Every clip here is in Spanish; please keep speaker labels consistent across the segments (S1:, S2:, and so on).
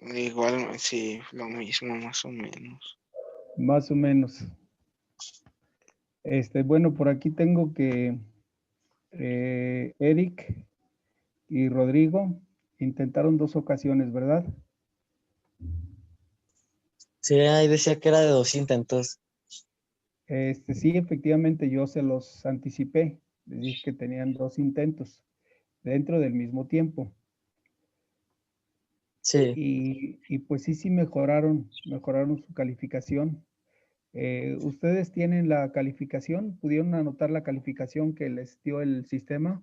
S1: Igual, sí, lo mismo, más o menos.
S2: Más o menos. Bueno, por aquí tengo que Eric y Rodrigo intentaron 2 ocasiones, ¿verdad?
S3: Sí, ahí decía que era de 2 intentos.
S2: Sí, efectivamente, yo se los anticipé. Les dije que tenían 2 intentos dentro del mismo tiempo.
S3: Sí,
S2: Y pues sí mejoraron su calificación. ¿Ustedes tienen la calificación? ¿Pudieron anotar la calificación que les dio el sistema?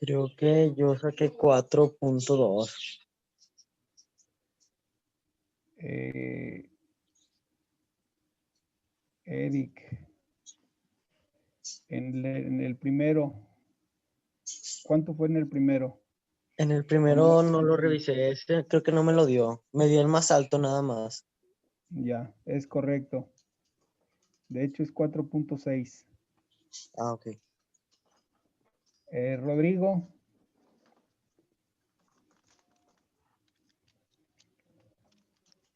S3: creo que yo saqué 4.2.
S2: Eh, Eric, en el primero, ¿cuánto fue en el primero?
S3: En el
S2: ¿O no la
S3: primero no lo
S2: calificaron?
S3: revisé, ese creo que no me lo dio. Me dio el más alto nada más.
S2: Ya, es correcto. De hecho es 4.6.
S3: Ah, ok.
S2: Rodrigo,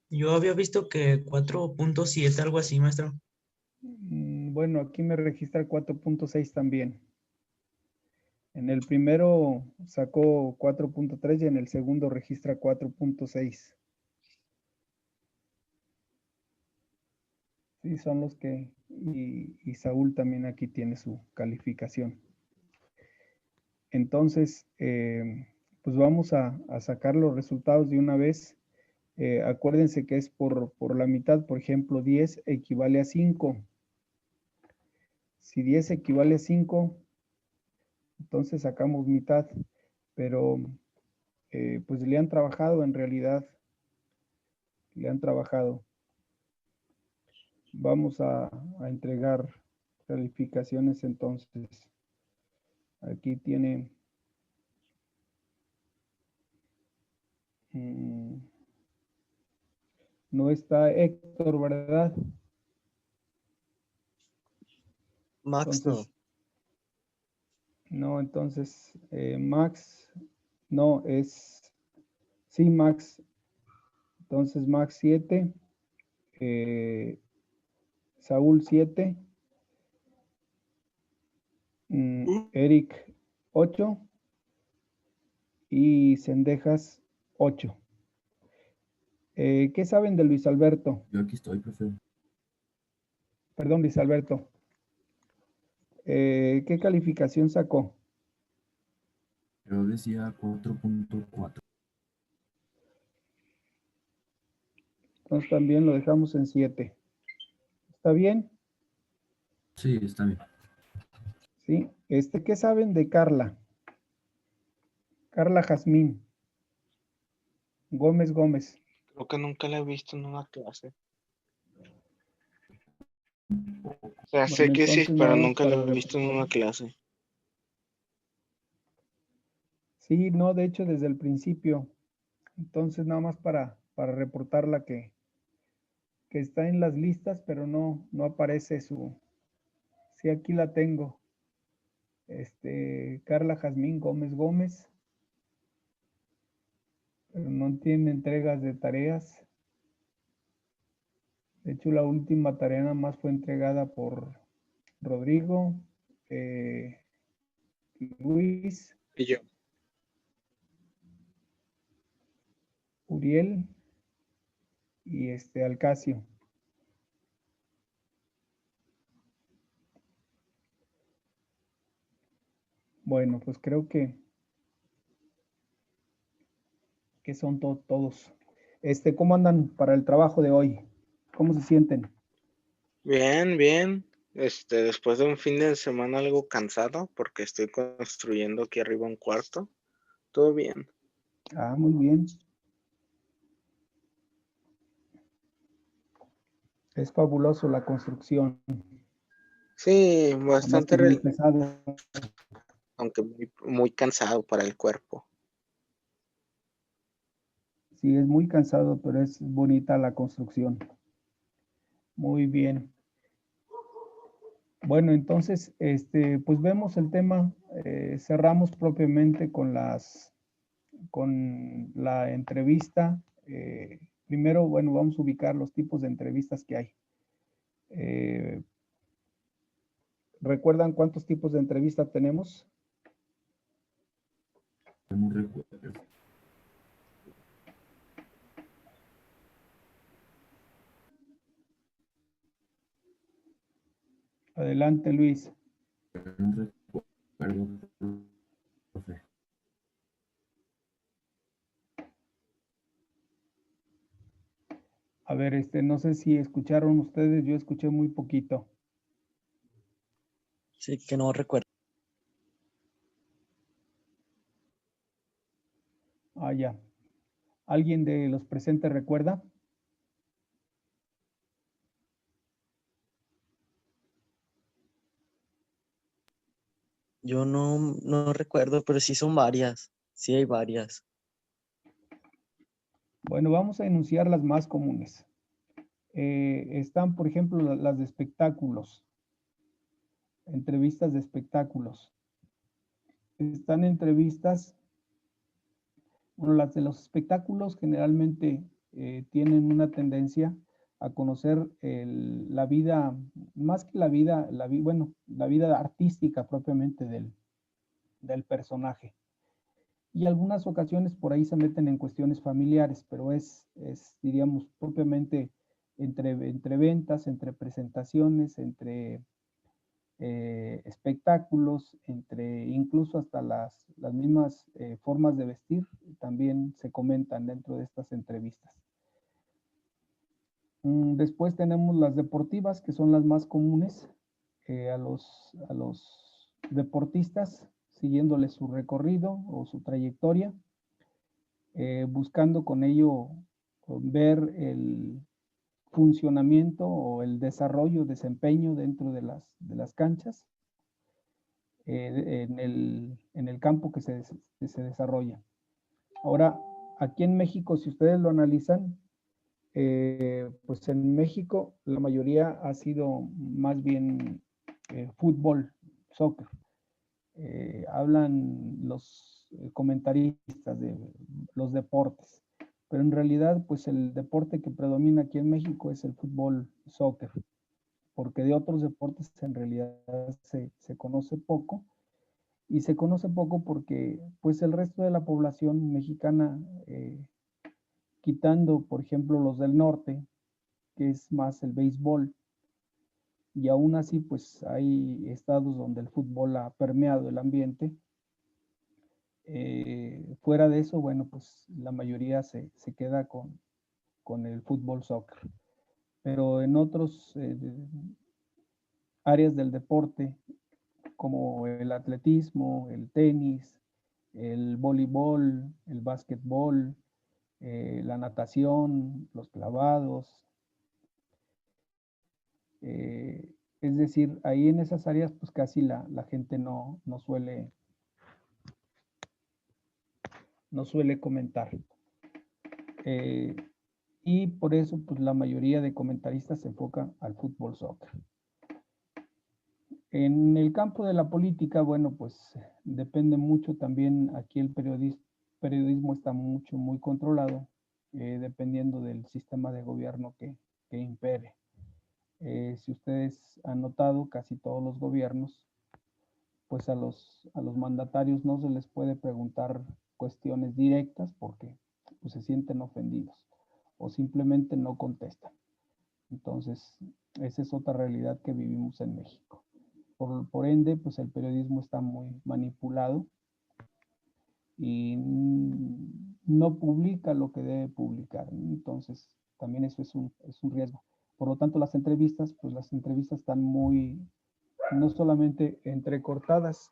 S4: Yo había visto que 4.7, algo así, maestro.
S2: bueno, aquí me registra 4.6 también. En el primero sacó 4.3 y en el segundo registra 4.6. Sí, son los que, y Saúl también aquí tiene su calificación. Entonces, pues vamos a sacar los resultados de una vez. Acuérdense que es por la mitad, por ejemplo, 10 equivale a 5. Si 10 equivale a 5, entonces sacamos mitad, pero pues le han trabajado en realidad, le han trabajado. Vamos a entregar calificaciones entonces. Aquí tiene no está Héctor, ¿verdad?
S3: Max no.
S2: Entonces, no, entonces Max, no, sí, Max. Entonces Max 7, Saúl 7, Eric 8 y Cendejas 8. ¿Qué saben de Luis Alberto?
S5: Yo aquí estoy, profe.
S2: Perdón, Luis Alberto. ¿Qué calificación sacó?
S5: Yo decía 4.4.
S2: Entonces también lo dejamos en 7. ¿Está bien?
S5: Sí, está bien.
S2: Sí. ¿Qué saben de Carla? Carla Jazmín Gómez Gómez.
S1: Creo que nunca la he visto en una clase. O sea, sé
S2: Bueno,
S1: que sí,
S2: entonces
S1: pero
S2: nada más
S1: nunca la
S2: para
S1: he visto en
S2: reportar.
S1: una clase.
S2: Sí, no, de hecho desde el principio. Entonces nada más para reportarla que está en las listas, pero no aparece su. Sí, aquí la tengo. Carla Jazmín Gómez Gómez, pero no tiene entregas de tareas. De hecho, la última tarea nada más fue entregada por Rodrigo, Luis,
S1: Y yo.
S2: Uriel y Alcacio. Bueno, pues creo que son todos. ¿Cómo andan para el trabajo de hoy? ¿Cómo se sienten?
S1: Bien, bien. Después de un fin de semana algo cansado porque estoy construyendo aquí arriba un cuarto. Todo bien.
S2: Ah, muy bien. Es fabuloso la construcción,
S1: Sí,
S2: nada más
S1: bastante,
S2: que es muy pesado.
S1: aunque muy, muy cansado para el cuerpo.
S2: Sí, es muy cansado, pero es bonita la construcción. Muy bien. Bueno, entonces, pues vemos el tema, cerramos propiamente con las con la entrevista. Primero, bueno, vamos a ubicar los tipos de entrevistas que hay. ¿Recuerdan cuántos tipos de entrevista tenemos?
S5: No recuerdo.
S2: Adelante, Luis.
S5: No recuerdo, profe.
S2: A ver, no sé si escucharon ustedes, yo escuché muy poquito.
S3: Sí, que no recuerdo.
S2: Ah, ya. ¿Alguien de los presentes recuerda?
S3: Yo no recuerdo, pero sí son varias. Sí hay varias.
S2: Bueno, vamos a enunciar las más comunes. Están, por ejemplo, las de espectáculos, entrevistas de espectáculos. Están entrevistas, bueno, las de los espectáculos generalmente tienen una tendencia a conocer la vida, más que la vida, bueno, la vida artística propiamente del personaje. Y algunas ocasiones por ahí se meten en cuestiones familiares, pero diríamos, propiamente entre ventas, entre presentaciones, entre espectáculos, entre incluso hasta las mismas formas de vestir, también se comentan dentro de estas entrevistas. Después tenemos las deportivas, que son las más comunes, a los deportistas, siguiéndoles su recorrido o su trayectoria, buscando con ello ver el funcionamiento o el desarrollo, desempeño dentro de las canchas, en el campo que se desarrolla. Ahora, aquí en México, si ustedes lo analizan, pues en México la mayoría ha sido más bien fútbol, soccer. Hablan los comentaristas de los deportes, pero en realidad pues el deporte que predomina aquí en México es el fútbol, soccer, porque de otros deportes en realidad se conoce poco, y se conoce poco porque pues el resto de la población mexicana, quitando por ejemplo los del norte, que es más el béisbol, y aún así pues hay estados donde el fútbol ha permeado el ambiente. Fuera de eso, bueno, pues la mayoría se queda con el fútbol soccer. Pero en otros áreas del deporte, como el atletismo, el tenis, el voleibol, el básquetbol, la natación, los clavados, es decir, ahí en esas áreas pues casi la gente no suele comentar. Y por eso pues la mayoría de comentaristas se enfoca al fútbol soccer. En el campo de la política, bueno, pues depende mucho también, aquí el periodismo está muy controlado, dependiendo del sistema de gobierno que impere. Si ustedes han notado, casi todos los gobiernos, pues a los mandatarios no se les puede preguntar cuestiones directas porque pues, se sienten ofendidos o simplemente no contestan. Entonces, esa es otra realidad que vivimos en México. Por ende, pues el periodismo está muy manipulado y no publica lo que debe publicar. Entonces, también eso es un riesgo. Por lo tanto, las entrevistas están no solamente entrecortadas,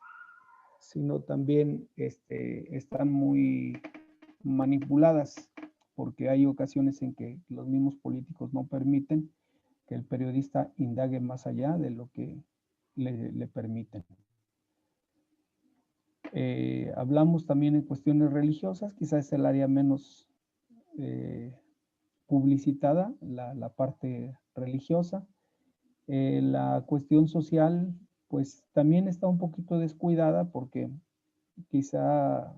S2: sino también están muy manipuladas, porque hay ocasiones en que los mismos políticos no permiten que el periodista indague más allá de lo que le permiten. Hablamos también en cuestiones religiosas, quizás es el área menos publicitada, la parte religiosa. La cuestión social, pues también está un poquito descuidada porque quizá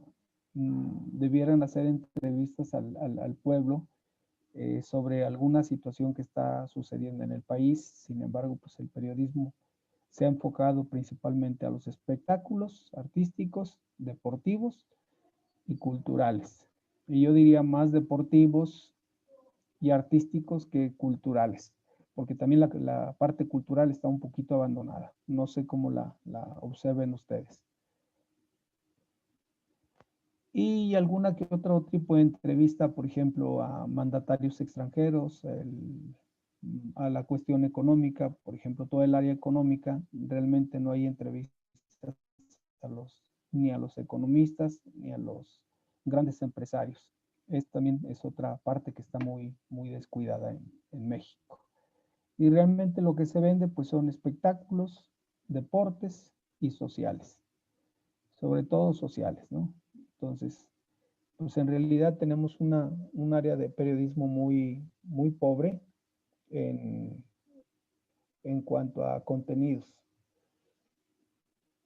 S2: debieran hacer entrevistas al pueblo sobre alguna situación que está sucediendo en el país. Sin embargo, pues el periodismo se ha enfocado principalmente a los espectáculos artísticos, deportivos y culturales. Y yo diría más deportivos y artísticos que culturales, porque también la parte cultural está un poquito abandonada. No sé cómo la observen ustedes. Y alguna que otro tipo de entrevista, por ejemplo, a mandatarios extranjeros, a la cuestión económica, por ejemplo, todo el área económica, realmente no hay entrevistas ni a los economistas ni a los grandes empresarios. También es otra parte que está muy, muy descuidada en México. Y realmente lo que se vende pues son espectáculos, deportes y sociales, sobre todo sociales, ¿no? Entonces, pues en realidad tenemos un área de periodismo muy, muy pobre en cuanto a contenidos.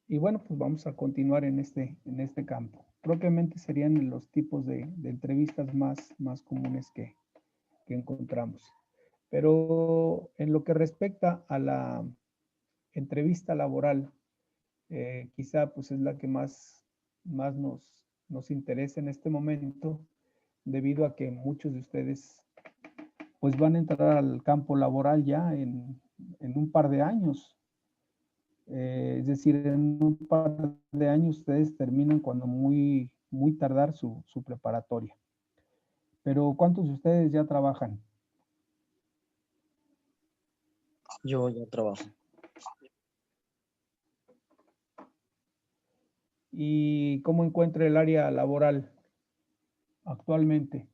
S2: Y bueno, pues vamos a continuar en este campo. Propiamente serían los tipos de entrevistas más comunes que encontramos. Pero en lo que respecta a la entrevista laboral, quizá pues es la que más nos interesa en este momento, debido a que muchos de ustedes pues van a entrar al campo laboral ya en un par de años. Es decir, en un par de años ustedes terminan cuando muy, muy tardar su preparatoria. Pero ¿cuántos de ustedes ya trabajan?
S3: Yo ya trabajo.
S2: ¿Y cómo encuentra el área laboral actualmente?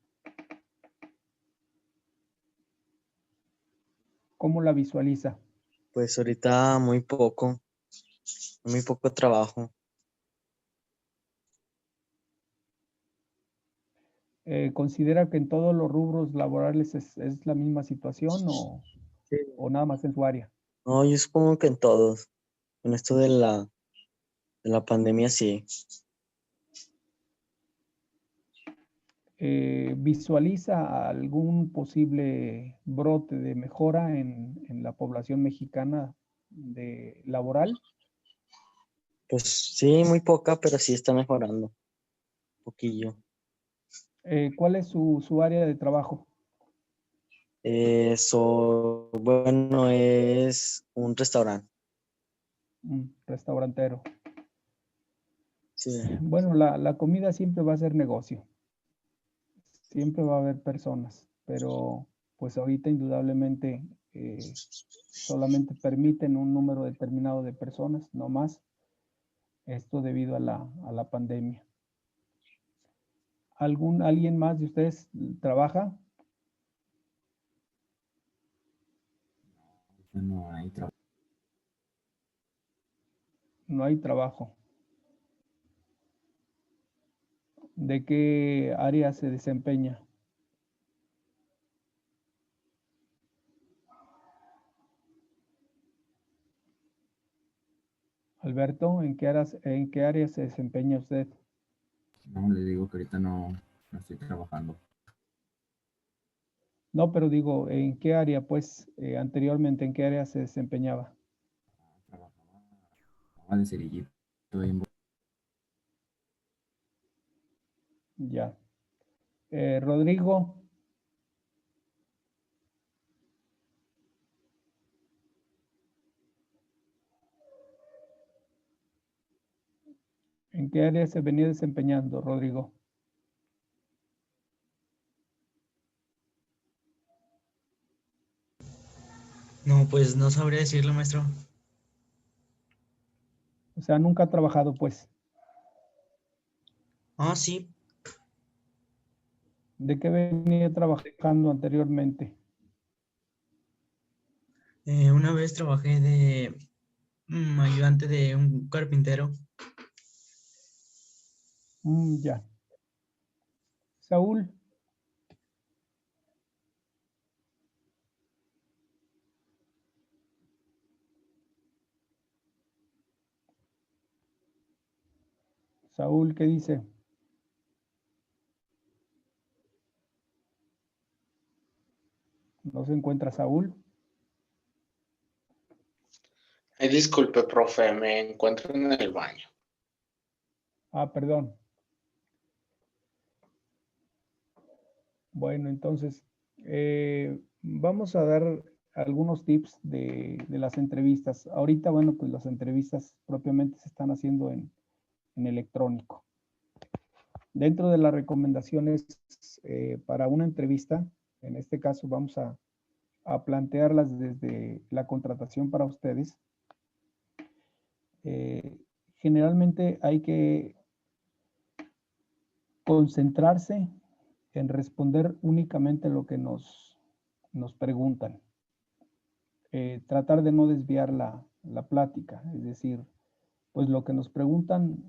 S2: ¿Cómo la visualiza?
S3: Pues ahorita muy poco trabajo.
S2: ¿Considera que en todos los rubros laborales es la misma situación
S3: Sí.
S2: o nada más en su área?
S3: No, yo supongo que en todos. En esto de la pandemia sí.
S2: ¿Visualiza algún posible brote de mejora en la población mexicana laboral?
S3: Pues sí, muy poca, pero sí está mejorando. Un poquillo.
S2: ¿Cuál es su área de trabajo?
S3: Eso, bueno, es un restaurante.
S2: Restaurantero.
S3: Sí.
S2: Bueno, la comida siempre va a ser negocio. Siempre va a haber personas, pero pues ahorita indudablemente solamente permiten un número determinado de personas, no más. Esto debido a la pandemia. ¿Alguien más de ustedes trabaja?
S5: No hay trabajo.
S2: No hay trabajo. ¿De qué área se desempeña? Alberto, en qué área se desempeña usted?
S5: No, le digo que ahorita no estoy trabajando.
S2: No, pero digo, ¿en qué área, pues, anteriormente, en qué área se desempeñaba?
S5: Trabajaba de cerillito ahí en
S2: Ya. Rodrigo, ¿en qué área se venía desempeñando, Rodrigo?
S4: No, pues no sabría decirlo, maestro.
S2: O sea, nunca ha trabajado, pues.
S4: Ah, sí.
S2: ¿De qué venía trabajando anteriormente?
S4: Una vez trabajé de ayudante de un carpintero.
S2: Ya. Saúl, Saúl, ¿qué dice? se encuentra Saúl?
S1: Ay, disculpe, profe, me encuentro en el baño.
S2: Ah, perdón. Bueno, entonces, vamos a dar algunos tips de las entrevistas. Ahorita, bueno, pues las entrevistas propiamente se están haciendo en electrónico. Dentro de las recomendaciones para una entrevista, en este caso vamos a plantearlas desde la contratación para ustedes. Generalmente hay que concentrarse en responder únicamente lo que nos preguntan. Tratar de no desviar la plática, es decir, pues lo que nos preguntan,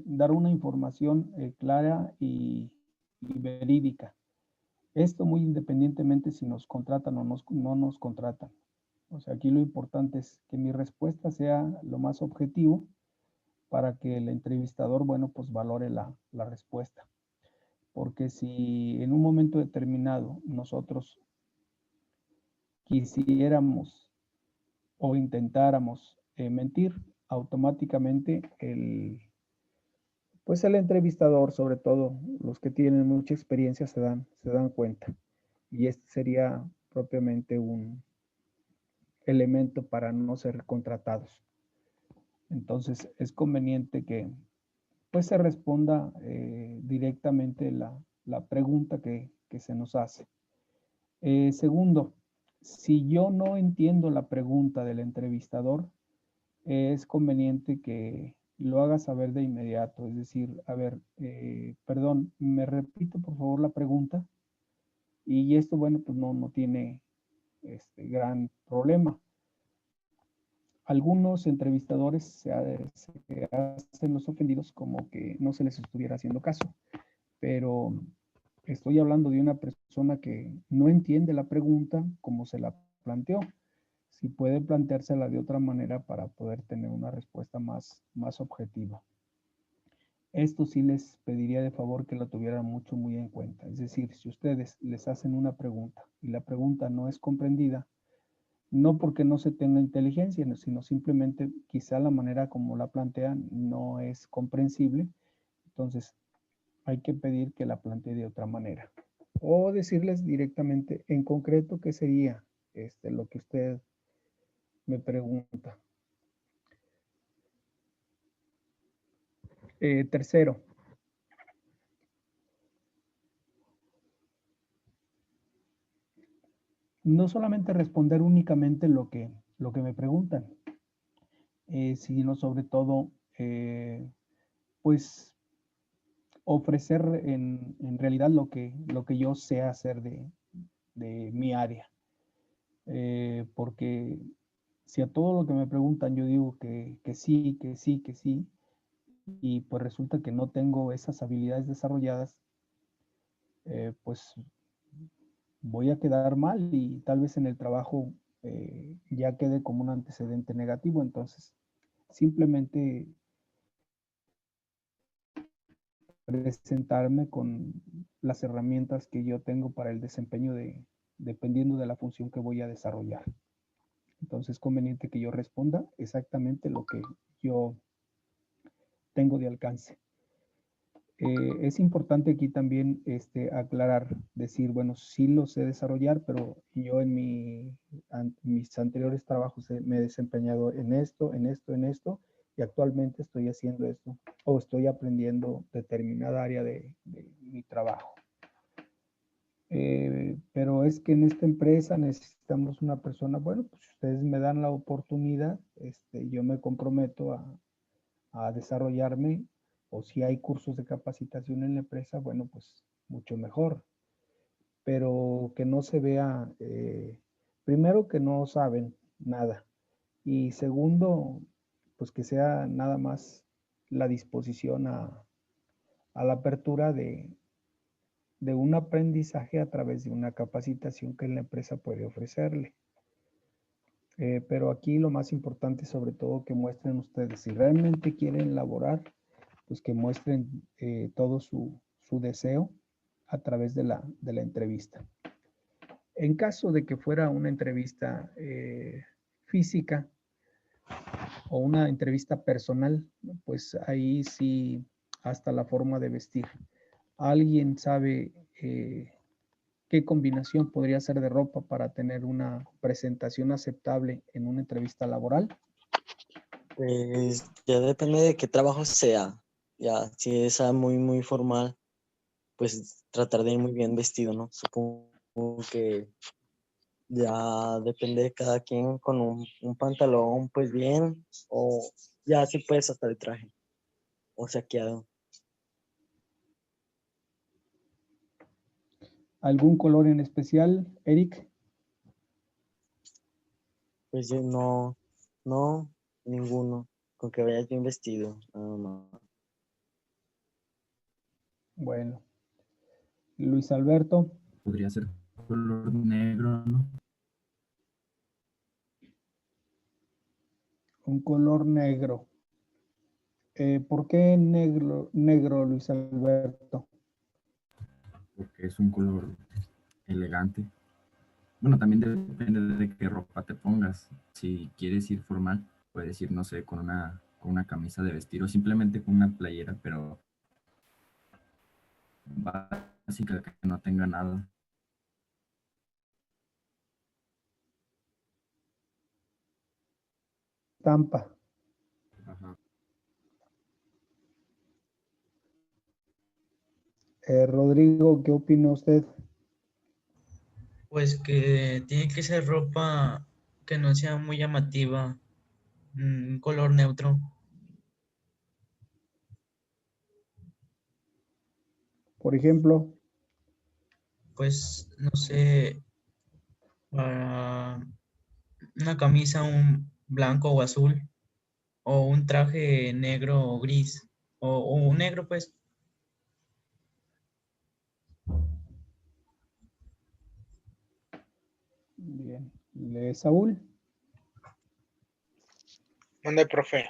S2: dar una información clara y verídica. Esto muy independientemente si nos contratan o no nos contratan. O sea, aquí lo importante es que mi respuesta sea lo más objetivo para que el entrevistador, bueno, pues valore la respuesta. Porque si en un momento determinado nosotros quisiéramos o intentáramos mentir, automáticamente pues el entrevistador, sobre todo los que tienen mucha experiencia, se dan cuenta. Y este sería propiamente un elemento para no ser contratados. Entonces es conveniente que pues se responda directamente la pregunta que se nos hace. Segundo, si yo no entiendo la pregunta del entrevistador, es conveniente que lo haga saber de inmediato. Es decir, a ver, perdón, me repito por favor la pregunta. Y esto, bueno, pues no tiene gran problema. Algunos entrevistadores se hacen los ofendidos como que no se les estuviera haciendo caso, pero estoy hablando de una persona que no entiende la pregunta como se la planteó. Si puede planteársela de otra manera para poder tener una respuesta más objetiva. Esto sí les pediría de favor que lo tuvieran muy en cuenta. Es decir, si ustedes les hacen una pregunta y la pregunta no es comprendida, no porque no se tenga inteligencia, sino simplemente quizá la manera como la plantean no es comprensible. Entonces, hay que pedir que la plantee de otra manera. O decirles directamente en concreto qué sería lo que usted me pregunta. Tercero, no solamente responder únicamente lo que me preguntan, sino sobre todo, pues, ofrecer en realidad lo que yo sé hacer de mi área. Porque si a todo lo que me preguntan yo digo que sí, y pues resulta que no tengo esas habilidades desarrolladas, pues voy a quedar mal y tal vez en el trabajo ya quede como un antecedente negativo. Entonces, simplemente presentarme con las herramientas que yo tengo para el desempeño dependiendo de la función que voy a desarrollar. Entonces, es conveniente que yo responda exactamente lo que yo tengo de alcance. Es importante aquí también aclarar, decir, bueno, sí lo sé desarrollar, pero yo en mis anteriores trabajos me he desempeñado en esto, y actualmente estoy haciendo esto, o estoy aprendiendo determinada área de mi trabajo. Pero es que en esta empresa necesitamos una persona, bueno, pues si ustedes me dan la oportunidad, yo me comprometo a desarrollarme, o si hay cursos de capacitación en la empresa, bueno, pues mucho mejor. Pero que no se vea, primero que no saben nada, y segundo, pues que sea nada más la disposición a la apertura de un aprendizaje a través de una capacitación que la empresa puede ofrecerle. Pero aquí lo más importante, sobre todo, que muestren ustedes, si realmente quieren laborar, pues que muestren todo su deseo a través de la entrevista. En caso de que fuera una entrevista física o una entrevista personal, pues ahí sí hasta la forma de vestir. ¿Alguien sabe qué combinación podría ser de ropa para tener una presentación aceptable en una entrevista laboral?
S3: Pues ya depende de qué trabajo sea. Ya, si es muy, muy formal, pues tratar de ir muy bien vestido, ¿no? Supongo que ya depende de cada quien con un pantalón, pues bien, o ya sí puedes hasta de traje, o saqueado.
S2: ¿Algún color en especial, Eric?
S3: Pues yo no, ninguno, con que vayas bien vestido, nada más.
S2: Bueno, Luis Alberto,
S5: Podría ser color negro, ¿no?
S2: un color negro. ¿Por qué negro, Luis Alberto?
S5: Porque es un color elegante. Bueno, también depende de qué ropa te pongas. Si quieres ir formal, puedes ir, no sé, con una camisa de vestir o simplemente con una playera, pero básica, que no tenga nada.
S2: Tampa.
S5: Ajá.
S2: Rodrigo, ¿qué opina usted?
S4: Pues que tiene que ser ropa que no sea muy llamativa, un color neutro.
S2: Por ejemplo,
S4: Pues no sé, para una camisa un blanco o azul, o un traje negro o gris, o un negro, pues.
S2: bien. Saúl,
S1: ¿Dónde, profe?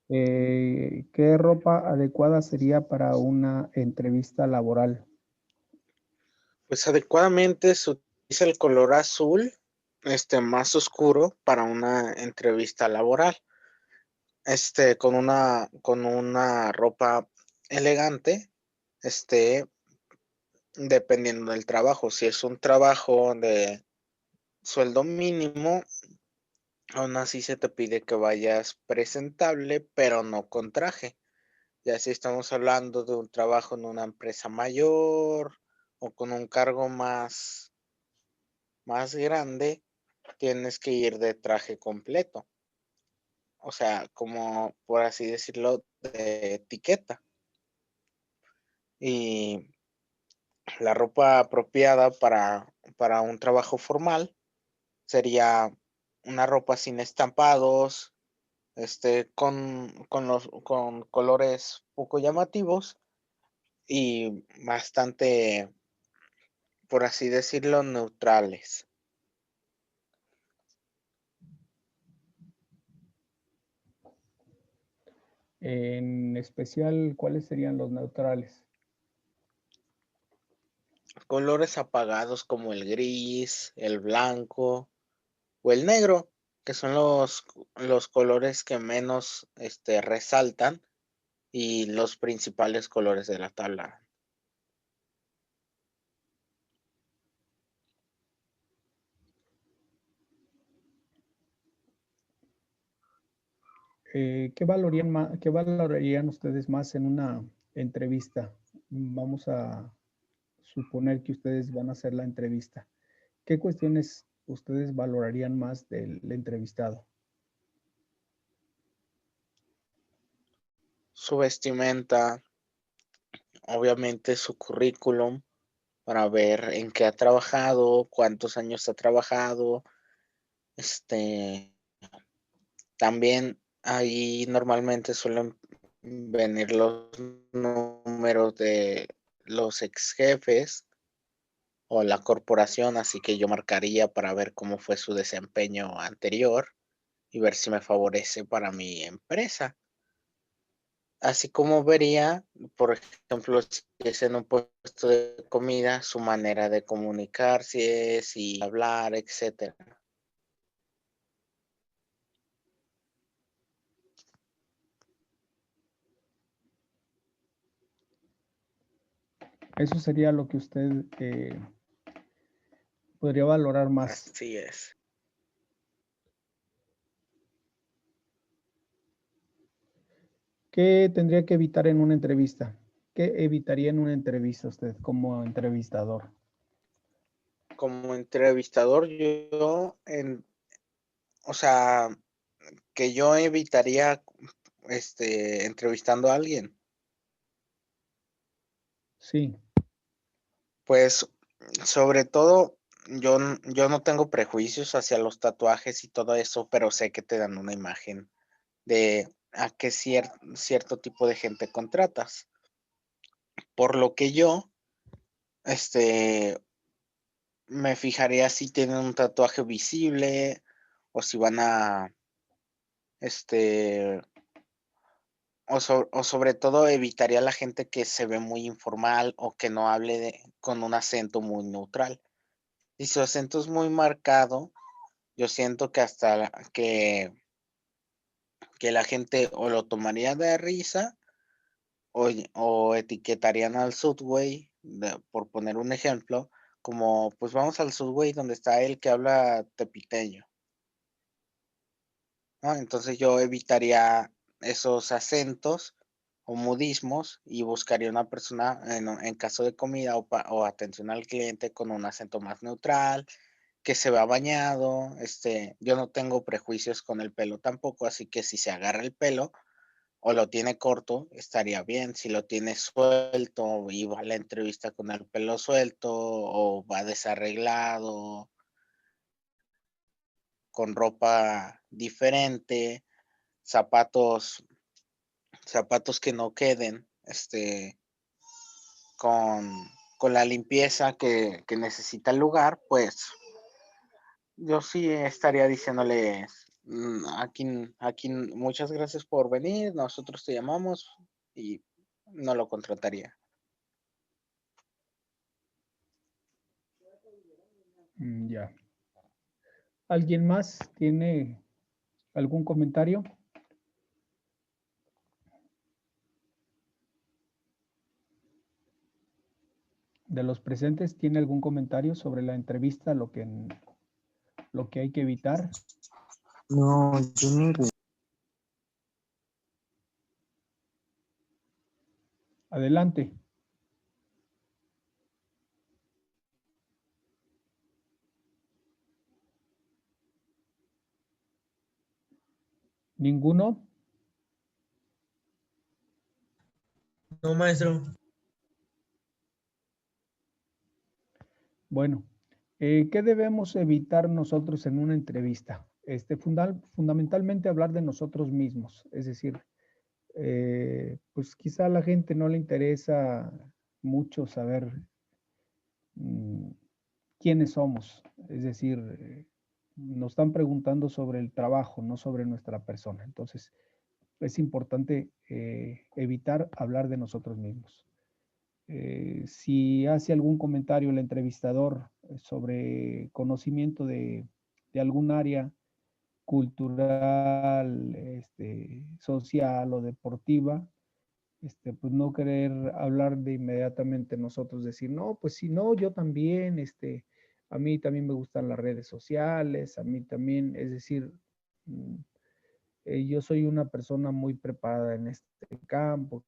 S2: ¿qué ropa adecuada sería para una entrevista laboral?
S1: Pues adecuadamente se utiliza el color azul, más oscuro para una entrevista laboral. Con una ropa elegante, dependiendo del trabajo. Si es un trabajo de sueldo mínimo, aún así se te pide que vayas presentable, pero no con traje. Ya si estamos hablando de un trabajo en una empresa mayor o con un cargo más grande, tienes que ir de traje completo. O sea, como por así decirlo, de etiqueta. Y la ropa apropiada para un trabajo formal sería una ropa sin estampados, con colores poco llamativos y bastante, por así decirlo, neutrales.
S2: En especial, ¿cuáles serían los neutrales?
S1: Colores apagados como el gris, el blanco o el negro, que son los colores que menos resaltan y los principales colores de la tabla.
S2: ¿Qué valorarían ustedes más en una entrevista? Vamos a suponer que ustedes van a hacer la entrevista. ¿Qué cuestiones ustedes valorarían más del entrevistado?
S1: Su vestimenta, obviamente su currículum, para ver en qué ha trabajado, cuántos años ha trabajado. También ahí normalmente suelen venir los números de los ex jefes o la corporación, así que yo marcaría para ver cómo fue su desempeño anterior y ver si me favorece para mi empresa. así como vería, por ejemplo, si es en un puesto de comida, su manera de comunicarse, si hablar, etcétera.
S2: Eso sería lo que usted podría valorar más.
S1: Así es.
S2: ¿Qué tendría que evitar en una entrevista? ¿Qué evitaría en una entrevista usted como entrevistador?
S1: Como entrevistador, o sea, que yo evitaría entrevistando a alguien.
S2: Sí,
S1: Pues, sobre todo, yo no tengo prejuicios hacia los tatuajes y todo eso, pero sé que te dan una imagen de a qué cierto tipo de gente contratas. Por lo que yo, me fijaría si tienen un tatuaje visible o si van a, este, o sobre todo evitaría la gente que se ve muy informal o que no hable con un acento muy neutral. Si su acento es muy marcado, yo siento que hasta que la gente o lo tomaría de risa o etiquetarían al Subway, por poner un ejemplo, como pues vamos al Subway donde está el que habla tepiteño, ¿no? Entonces yo evitaría esos acentos o modismos y buscaría una persona en caso de comida o atención al cliente con un acento más neutral, que se vea bañado. Yo no tengo prejuicios con el pelo tampoco, así que si se agarra el pelo o lo tiene corto, estaría bien. Si lo tiene suelto y va a la entrevista con el pelo suelto o va desarreglado, con ropa diferente, zapatos, zapatos que no queden, con la limpieza que necesita el lugar, pues yo sí estaría diciéndole, aquí, muchas gracias por venir, nosotros te llamamos y no lo contrataría.
S2: Ya. ¿Alguien más tiene algún comentario? De los presentes, ¿tiene algún comentario sobre la entrevista, lo que hay que evitar?
S3: No, yo ningún.
S2: Adelante. ¿Ninguno?
S4: No, maestro.
S2: Bueno, ¿qué debemos evitar nosotros en una entrevista? Fundamentalmente hablar de nosotros mismos, es decir, pues quizá a la gente no le interesa mucho saber quiénes somos, es decir, nos están preguntando sobre el trabajo, no sobre nuestra persona. Entonces, es importante evitar hablar de nosotros mismos. Si hace algún comentario el entrevistador sobre conocimiento de algún área cultural, social o deportiva, pues no querer hablar de inmediatamente nosotros, decir, no, pues si no, yo también, a mí también me gustan las redes sociales, a mí también, es decir, mm, yo soy una persona muy preparada en este campo,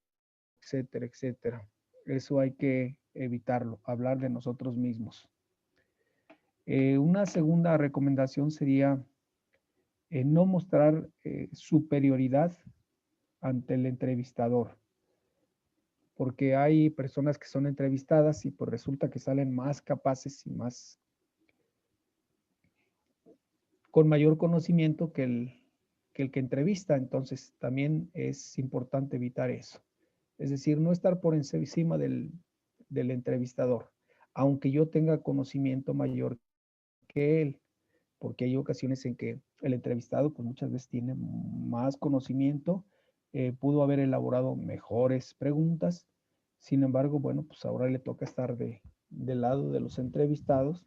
S2: etcétera, etcétera. Eso hay que evitarlo, hablar de nosotros mismos. Una segunda recomendación sería no mostrar superioridad ante el entrevistador, porque hay personas que son entrevistadas y pues resulta que salen más capaces y más con mayor conocimiento que el que entrevista. Entonces también es importante evitar eso. Es decir, no estar por encima del entrevistador, aunque yo tenga conocimiento mayor que él, porque hay ocasiones en que el entrevistado pues muchas veces tiene más conocimiento pudo haber elaborado mejores preguntas. Sin embargo, bueno, pues ahora le toca estar del lado de los entrevistados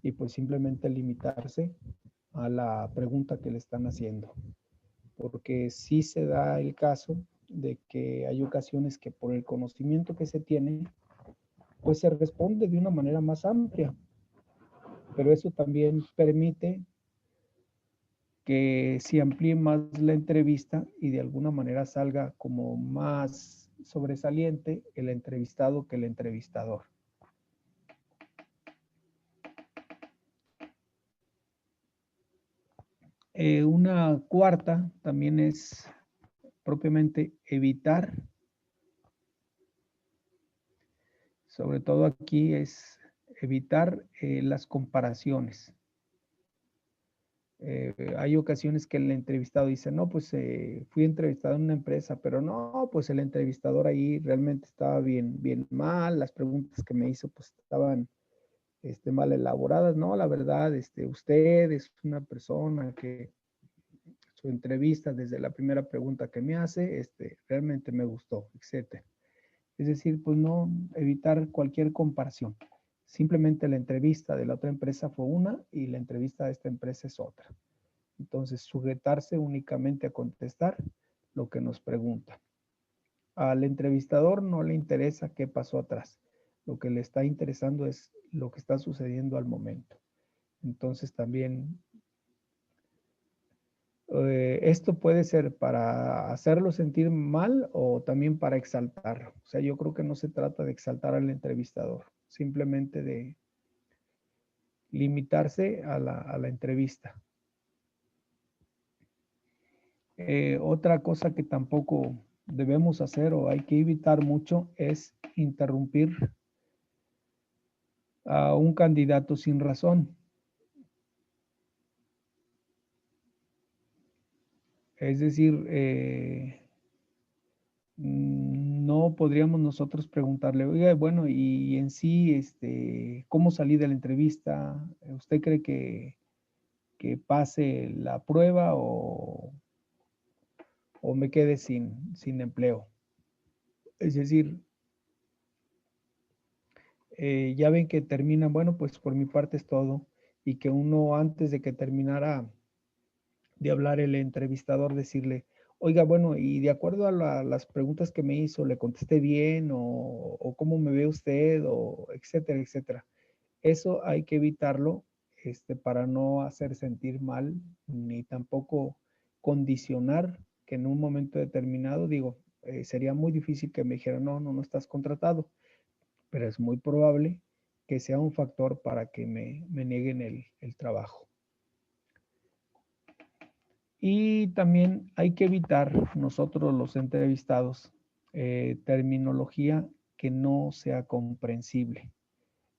S2: y pues simplemente limitarse a la pregunta que le están haciendo. Porque sí se da el caso de que hay ocasiones que por el conocimiento que se tiene, pues se responde de una manera más amplia. Pero eso también permite que se amplíe más la entrevista y de alguna manera salga como más sobresaliente el entrevistado que el entrevistador. Una cuarta también es propiamente evitar, sobre todo aquí es evitar las comparaciones. Hay ocasiones que el entrevistado dice, no, pues fui entrevistado en una empresa, pero no, pues el entrevistador ahí realmente estaba bien mal, las preguntas que me hizo pues estaban mal elaboradas, no, la verdad, usted es una persona que su entrevista desde la primera pregunta que me hace, realmente me gustó, etcétera. Es decir, pues no evitar cualquier comparación. Simplemente la entrevista de la otra empresa fue una y la entrevista de esta empresa es otra. Entonces, sujetarse únicamente a contestar lo que nos pregunta. Al entrevistador no le interesa qué pasó atrás. Lo que le está interesando es lo que está sucediendo al momento. Entonces, también esto puede ser para hacerlo sentir mal o también para exaltarlo. O sea, yo creo que no se trata de exaltar al entrevistador, simplemente de limitarse a la entrevista. Otra cosa que tampoco debemos hacer o hay que evitar mucho es interrumpir a un candidato sin razón. Es decir, no podríamos nosotros preguntarle, oiga, bueno, y en sí, ¿cómo salí de la entrevista? ¿Usted cree que pase la prueba o me quede sin empleo? Es decir, ya ven que terminan, bueno, pues por mi parte es todo, y que uno antes de que terminara de hablar el entrevistador, decirle, oiga, bueno, y de acuerdo a las preguntas que me hizo, ¿le contesté bien o cómo me ve usted o etcétera, etcétera? Eso hay que evitarlo para no hacer sentir mal ni tampoco condicionar que en un momento determinado, digo, sería muy difícil que me dijera, no estás contratado, pero es muy probable que sea un factor para que me nieguen el trabajo. Y también hay que evitar nosotros los entrevistados terminología que no sea comprensible.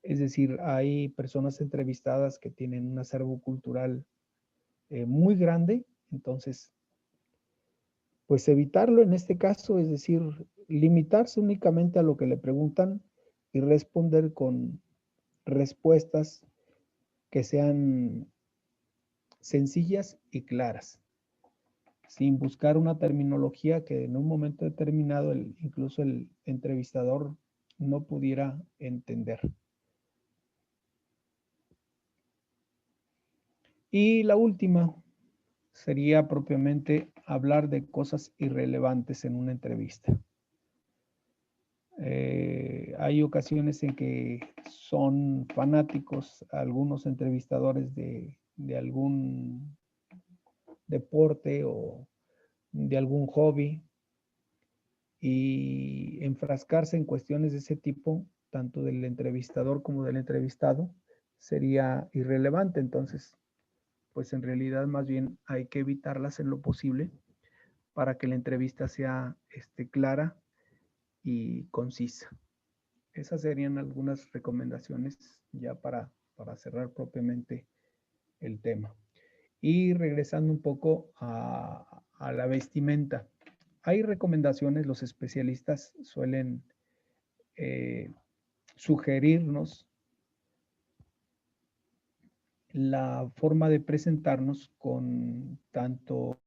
S2: Es decir, hay personas entrevistadas que tienen un acervo cultural muy grande, entonces, pues evitarlo en este caso, es decir, limitarse únicamente a lo que le preguntan y responder con respuestas que sean sencillas y claras, sin buscar una terminología que en un momento determinado incluso el entrevistador no pudiera entender. Y la última sería propiamente hablar de cosas irrelevantes en una entrevista. Hay ocasiones en que son fanáticos algunos entrevistadores de algún deporte o de algún hobby y enfrascarse en cuestiones de ese tipo, tanto del entrevistador como del entrevistado, sería irrelevante. Entonces, pues en realidad más bien hay que evitarlas en lo posible para que la entrevista sea clara y concisa. Esas serían algunas recomendaciones ya para cerrar propiamente el tema. Y regresando un poco a la vestimenta. Hay recomendaciones, los especialistas suelen sugerirnos la forma de presentarnos con tanto